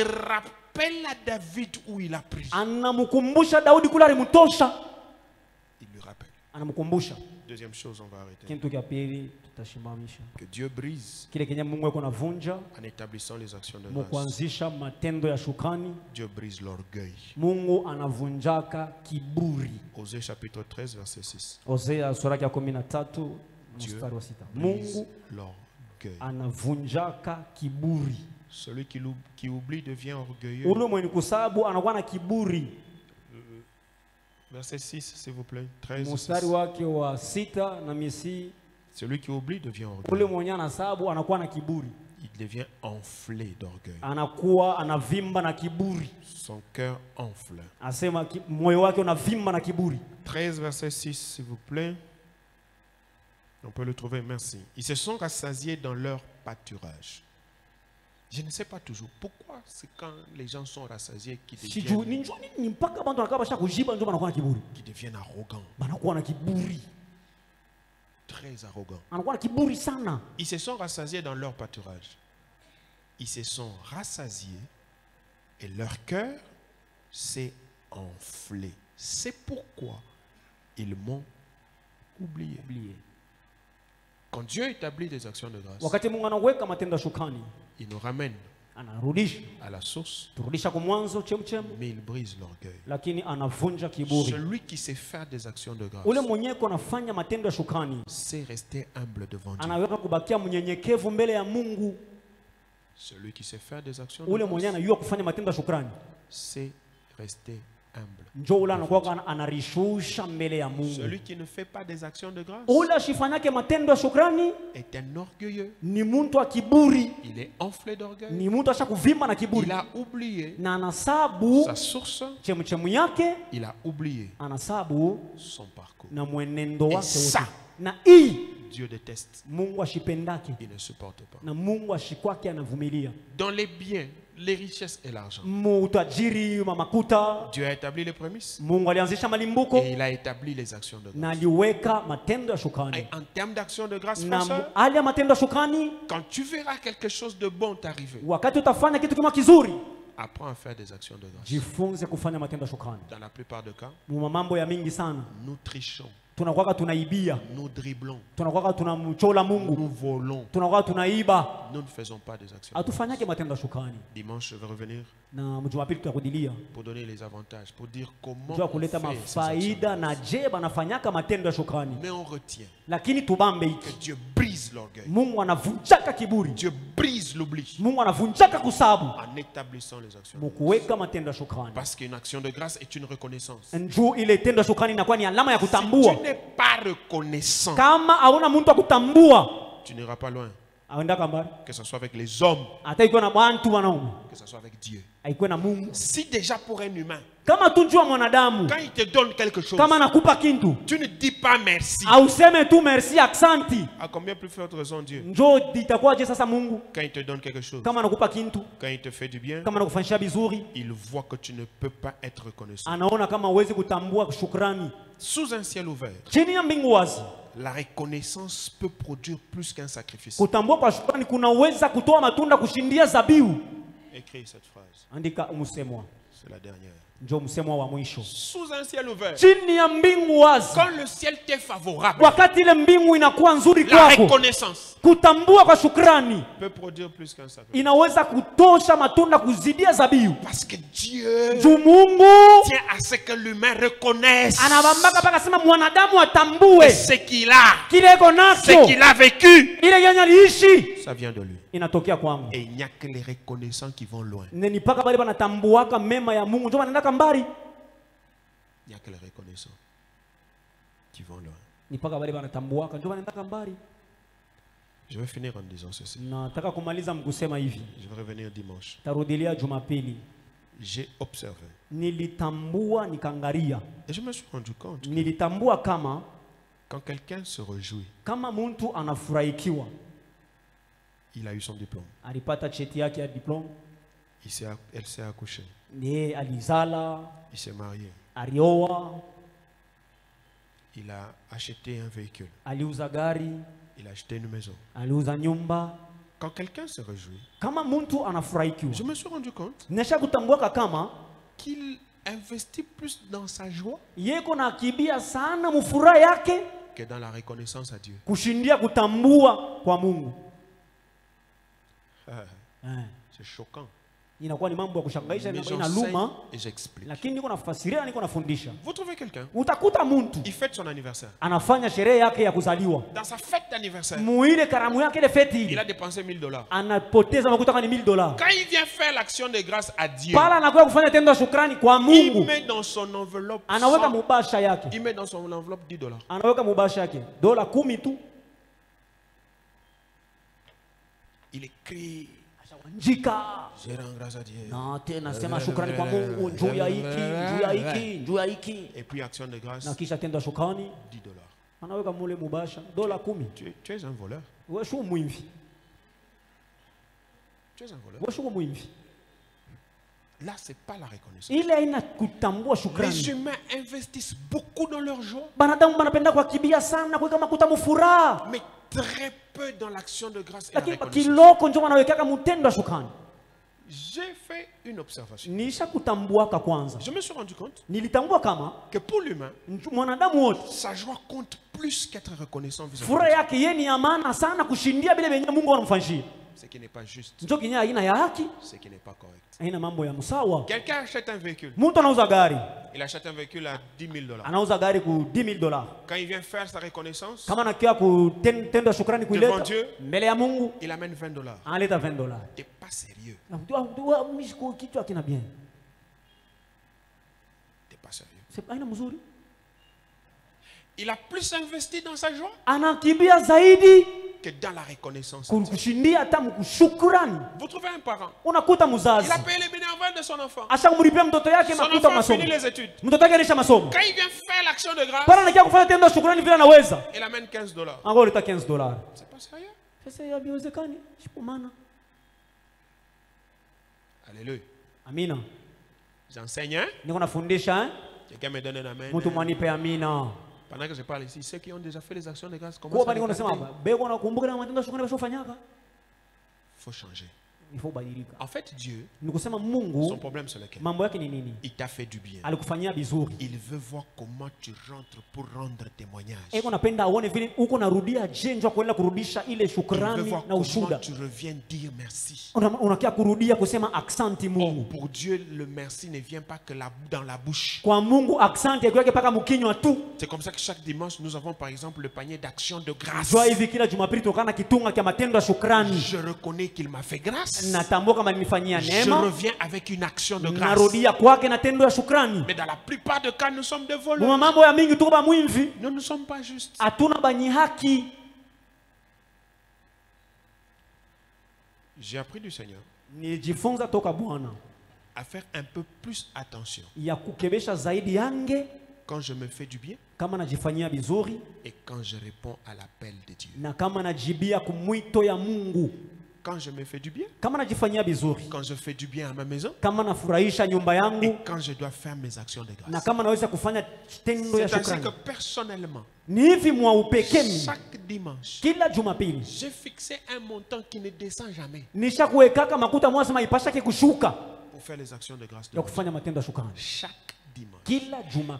rappelle à David où il a pris. Deuxième chose, on va arrêter. Que Dieu brise en établissant les actions de grâce. Dieu brise l'orgueil. Osée chapitre 13 verset 6. Dieu brise l'orgueil. Celui qui oublie devient orgueilleux. Verset 6, s'il vous plaît. 13, 6. Celui qui oublie devient orgueilleux. Il devient enflé d'orgueil. Son cœur enfle. 13, verset 6, s'il vous plaît. On peut le trouver, merci. Ils se sont rassasiés dans leur pâturage. Je ne sais pas toujours pourquoi c'est quand les gens sont rassasiés qu'ils deviennent arrogants. Très arrogants. Ils se sont rassasiés dans leur pâturage. Ils se sont rassasiés et leur cœur s'est enflé. C'est pourquoi ils m'ont oublié. Quand Dieu établit des actions de grâce, il nous ramène à la source, mais il brise l'orgueil. Celui qui sait faire des actions de grâce sait rester humble devant Dieu. Celui qui sait faire des actions de grâce sait rester humble. Celui qui ne fait pas des actions de grâce est un orgueilleux. Il est enflé d'orgueil. Il a oublié sa source. Il a oublié son parcours. Et ça, Dieu déteste. Il ne supporte pas. Dans les biens, les richesses et l'argent, Dieu a établi les prémices et il a établi les actions de grâce. Et en termes d'actions de grâce, quand tu verras quelque chose de bon t'arriver, apprends à faire des actions de grâce. Dans la plupart des cas, nous trichons. Nous dribblons. Nous volons. Nous ne faisons pas des actions. Dimanche, je vais revenir pour donner les avantages, pour dire comment on fait ces actions. Mais on retient que Dieu brise l'orgueil. Dieu brise l'oubli en établissant les actions de grâce. Parce qu'une action de grâce est une reconnaissance. Si tu n'es pas reconnaissant, tu n'iras pas loin. Que ce soit avec les hommes. Que ce soit avec Dieu. Si déjà pour un humain, quand il te donne quelque chose, tu ne dis pas merci. À combien plus forte raison Dieu? Quand il te donne quelque chose, quand il te fait du bien, il voit que tu ne peux pas être reconnaissant. Sous un ciel ouvert, la reconnaissance peut produire plus qu'un sacrifice. Écris cette phrase. C'est la dernière. Sous un ciel ouvert, quand le ciel t'est favorable, la reconnaissance peut produire plus qu'un sacrifice. Parce que Dieu tient à ce que l'humain reconnaisse ce qu'il a, ce qu'il a vécu. Ça vient de lui. Et il n'y a que les reconnaissants qui vont loin. Il n'y a que les reconnaissants qui vont loin. Je vais finir en disant ceci. Je vais revenir dimanche. J'ai observé. Et je me suis rendu compte que quand quelqu'un se réjouit, il a eu son diplôme. Elle s'est accouchée. Il s'est marié. Il a acheté un véhicule. Il a acheté une maison. Quand quelqu'un se réjouit, je me suis rendu compte qu'il investit plus dans sa joie que dans la reconnaissance à Dieu. C'est choquant. Mais j'enseigne et j'explique. Vous trouvez quelqu'un, il fête son anniversaire. Dans sa fête d'anniversaire, il a dépensé $1000. Quand il vient faire l'action de grâce à Dieu, il met dans son enveloppe il met dans son enveloppe $10. Il écrit, je rends grâce à Dieu. Et puis action de grâce, $10. Tu es un voleur. Tu es un voleur. Là, ce n'est pas la reconnaissance. Les humains investissent beaucoup dans leur joie, mais très peu dans l'action de grâce et la reconnaissance. J'ai fait une observation. Je me suis rendu compte que pour l'humain, sa joie compte plus qu'être reconnaissant vis-à-vis de Dieu. Ce qui n'est pas juste. Ce qui n'est pas correct. Quelqu'un achète un véhicule. Il achète un véhicule à $10,000. Quand il vient faire sa reconnaissance devant Dieu, il amène $20. T'es pas sérieux. T'es pas sérieux. Il a plus investi dans sa joie que dans la reconnaissance. Vous trouvez un parent, il a payé les bénévoles de son enfant. Son enfant a fini les études. Quand il vient faire l'action de grâce, il amène $15. C'est pas sérieux. Alléluia. Amina. J'enseigne. Quelqu'un me donne un amen. Pendant que je parle ici, ceux qui ont déjà fait les actions de grâce commencent à regarder. Il faut changer. En fait, Dieu, son problème c'est lequel? Il t'a fait du bien. Il veut voir comment tu rentres pour rendre témoignage. Il veut voir comment tu reviens dire merci. Pour Dieu, le merci ne vient pas que dans la bouche. C'est comme ça que chaque dimanche, nous avons par exemple le panier d'action de grâce. Je reconnais qu'il m'a fait grâce. Je reviens avec une action de grâce. Mais dans la plupart des cas, nous sommes des voleurs. Nous ne sommes pas justes. J'ai appris du Seigneur à faire un peu plus attention quand je me fais du bien et quand je réponds à l'appel de Dieu. Quand je me fais du bien, quand je fais du bien à ma maison, et quand je dois faire mes actions de grâce. C'est-à-dire que personnellement, chaque dimanche, j'ai fixé un montant qui ne descend jamais pour faire les actions de grâce de chaque dimanche.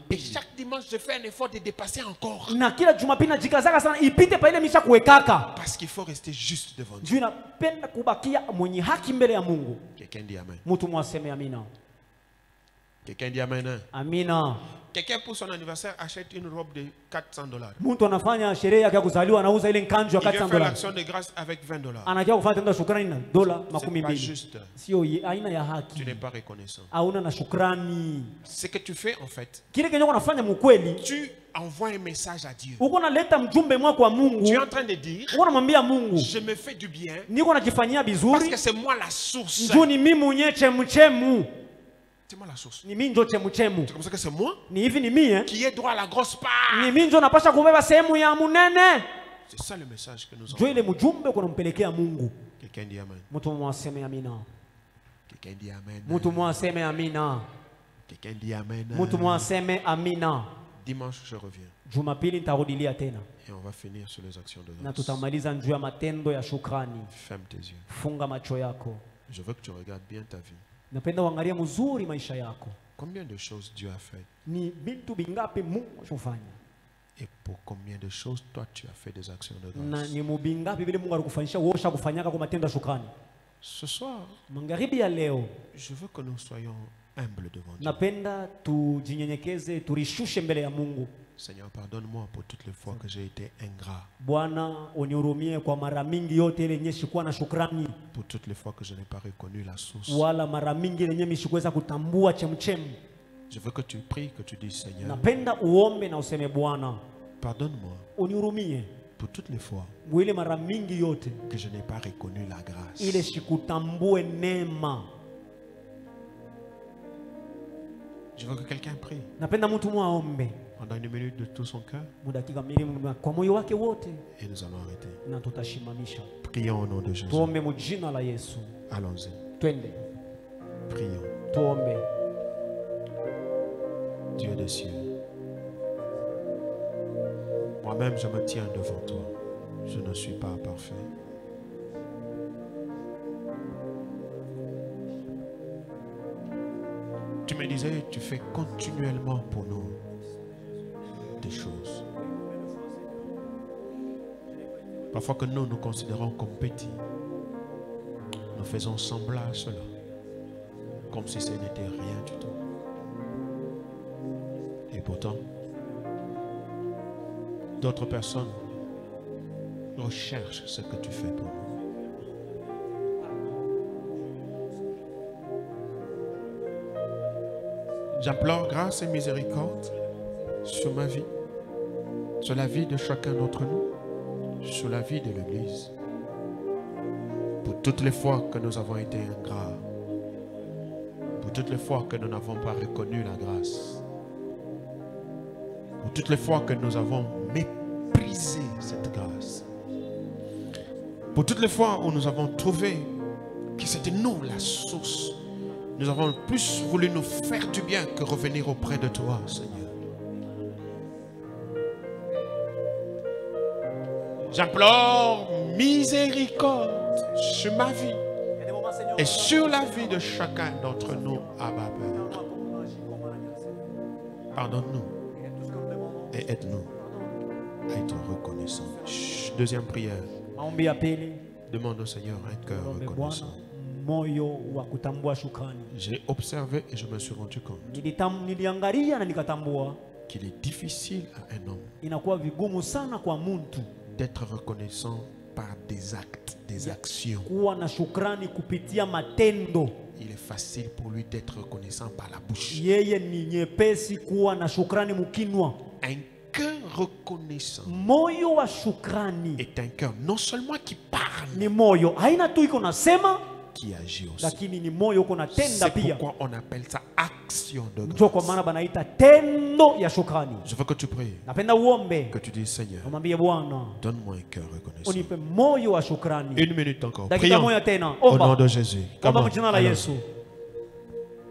Et chaque dimanche, je fais un effort de dépasser encore. Parce qu'il faut rester juste devant Dieu. Quelqu'un dit Amen. Quelqu'un dit Amen. Amina. Quelqu'un pour son anniversaire achète une robe de $400. Il vient faire l'action de grâce avec $20. C'est pas juste. Tu n'es pas reconnaissant. Ce que tu fais en fait, tu envoies un message à Dieu. Tu es en train de dire, je me fais du bien parce que c'est moi la source. C'est moi la source. C'est comme ça que c'est moi qui ai droit à la grosse part. C'est ça le message que nous avons. Quelqu'un dit Amen. Quelqu'un dit Amen. Quelqu'un dit Amen. Dimanche, je reviens. Et on va finir sur les actions de grâce. Ferme tes yeux. Je veux que tu regardes bien ta vie. Combien de choses Dieu a fait? Et pour combien de choses toi tu as fait des actions de grâce? Ce soir, je veux que nous soyons humbles devant Dieu. Seigneur, pardonne-moi pour toutes les fois que j'ai été ingrat. Pour toutes les fois que je n'ai pas reconnu la source. Je veux que tu pries, que tu dises, Seigneur, pardonne-moi pour toutes les fois que je n'ai pas reconnu la grâce. Je veux que quelqu'un prie pendant une minute de tout son cœur. Et nous allons arrêter. Prions au nom de Jésus. Allons-y. Prions. Dieu des cieux, moi-même je me tiens devant toi. Je ne suis pas parfait. Tu me disais, tu fais continuellement pour nous des choses. Parfois que nous nous considérons comme petits, nous faisons semblant à cela, comme si ce n'était rien du tout. Et pourtant, d'autres personnes recherchent ce que tu fais pour nous. J'implore grâce et miséricorde sur ma vie, sur la vie de chacun d'entre nous, sur la vie de l'Église. Pour toutes les fois que nous avons été ingrats, pour toutes les fois que nous n'avons pas reconnu la grâce, pour toutes les fois que nous avons méprisé cette grâce, pour toutes les fois où nous avons trouvé que c'était nous la source, nous avons plus voulu nous faire du bien que revenir auprès de toi, Seigneur. J'implore miséricorde sur ma vie et sur la vie de chacun d'entre nous, Abba Père. Pardonne-nous et aide-nous à être reconnaissants. Deuxième prière. Demande au Seigneur un cœur reconnaissant. J'ai observé et je me suis rendu compte qu'il est difficile à un homme d'être reconnaissant par des actes, des actions. Il est facile pour lui d'être reconnaissant par la bouche. Un cœur reconnaissant moyo wa shukrani est un cœur non seulement qui parle, ni moyo haina tu iko nasema qui agit aussi. lakini ni moyo uko natenda pia. C'est pourquoi on appelle ça action de grâce. Ndio kwa maana banaita tendo ya shukrani. Je veux que tu pries. Napenda uombe. Que tu dises Seigneur, umwambie Bwana, donne-moi un cœur reconnaissant. Unipe moyo wa shukrani. 1 minute encore. Dakika moja tena. Au nom de Jésus. Kama jina la Yesu.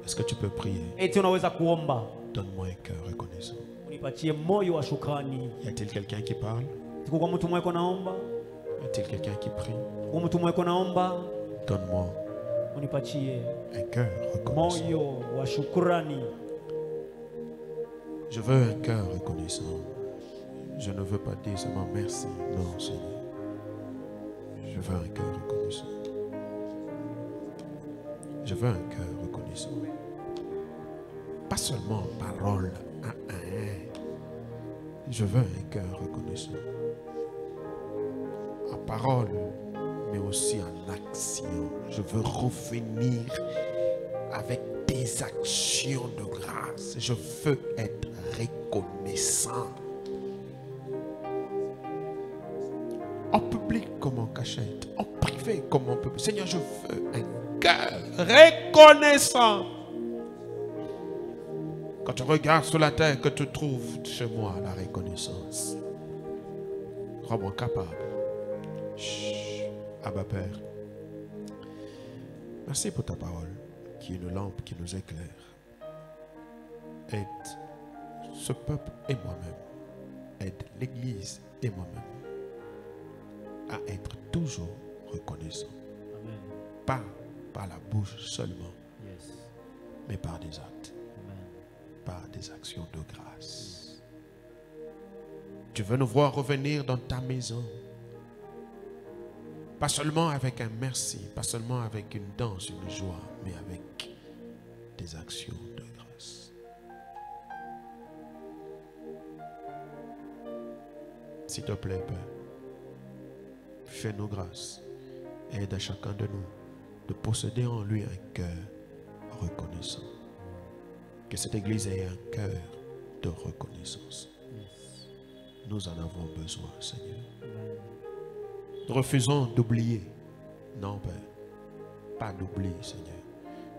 Est-ce que tu peux prier? Eti unaweza kuomba. Donne-moi un cœur reconnaissant. Unipatie moyo wa shukrani. Y a-t-il quelqu'un qui parle? Tuko kwa mtu mweko naomba? Y a-t-il quelqu'un qui prie? Kwa mtu mweko naomba? Donne-moi unipatie un cœur reconnaissant. Moyo wa shukrani. Je veux un cœur reconnaissant. Je ne veux pas dire seulement merci. Non, Seigneur. Je veux un cœur reconnaissant. Je veux un cœur reconnaissant. Pas seulement en parole, Je veux un cœur reconnaissant. En parole, mais aussi en action. Je veux revenir avec des actions de grâce. Je veux être reconnaissant. En public comme en cachette, en privé comme en public. Seigneur, je veux un cœur reconnaissant. Quand tu regardes sur la terre, que tu trouves chez moi la reconnaissance. Rends-moi capable. Abba Père, merci pour ta parole qui est une lampe qui nous éclaire. Aide ce peuple et moi-même. Aide l'Église et moi-même à être toujours reconnaissant. Amen. Pas par la bouche seulement, mais par des actes. Amen. Par des actions de grâce. Tu veux nous voir revenir dans ta maison. Pas seulement avec un merci, pas seulement avec une danse, une joie, mais avec des actions de grâce. S'il te plaît, Père, fais-nous grâce. Aide à chacun de nous de posséder en lui un cœur reconnaissant. Que cette Église ait un cœur de reconnaissance. Nous en avons besoin, Seigneur. Nous refusons d'oublier. Non, Père. Pas d'oublier, Seigneur.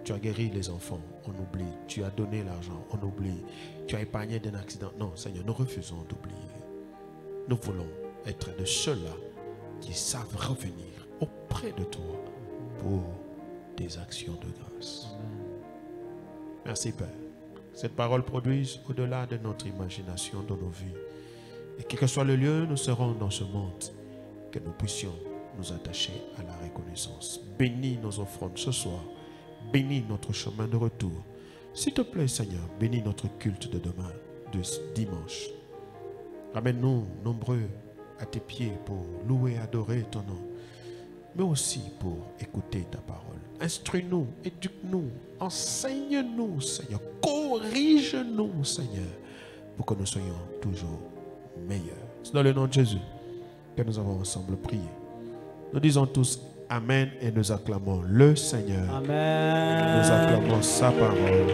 Tu as guéri les enfants, on oublie. Tu as donné l'argent, on oublie. Tu as épargné d'un accident. Non, Seigneur, nous refusons d'oublier. Nous voulons être de ceux-là qui savent revenir auprès de toi pour des actions de grâce. Merci, Père. Cette parole produise au-delà de notre imagination dans nos vies. Et quel que soit le lieu, nous serons dans ce monde. Que nous puissions nous attacher à la reconnaissance. Bénis nos offrandes ce soir. Bénis notre chemin de retour. S'il te plaît, Seigneur, bénis notre culte de demain, de dimanche. Ramène-nous nombreux à tes pieds pour louer et adorer ton nom, mais aussi pour écouter ta parole. Instruis-nous, éduque-nous, enseigne-nous, Seigneur. Corrige-nous, Seigneur, pour que nous soyons toujours meilleurs. C'est dans le nom de Jésus que nous avons ensemble prié. Nous disons tous Amen et nous acclamons le Seigneur. Amen. Nous acclamons sa parole.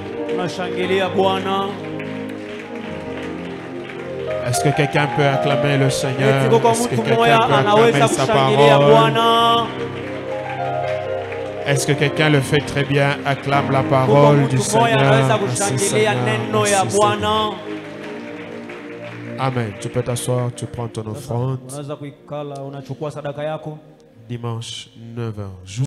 Est-ce que quelqu'un peut acclamer le Seigneur? Est-ce que quelqu'un peut acclamer sa parole? Est-ce que quelqu'un le fait très bien? Acclame la parole du Seigneur. Merci, Seigneur. Merci, Seigneur. Amen. Tu peux t'asseoir, tu prends ton offrande. Dimanche 9h.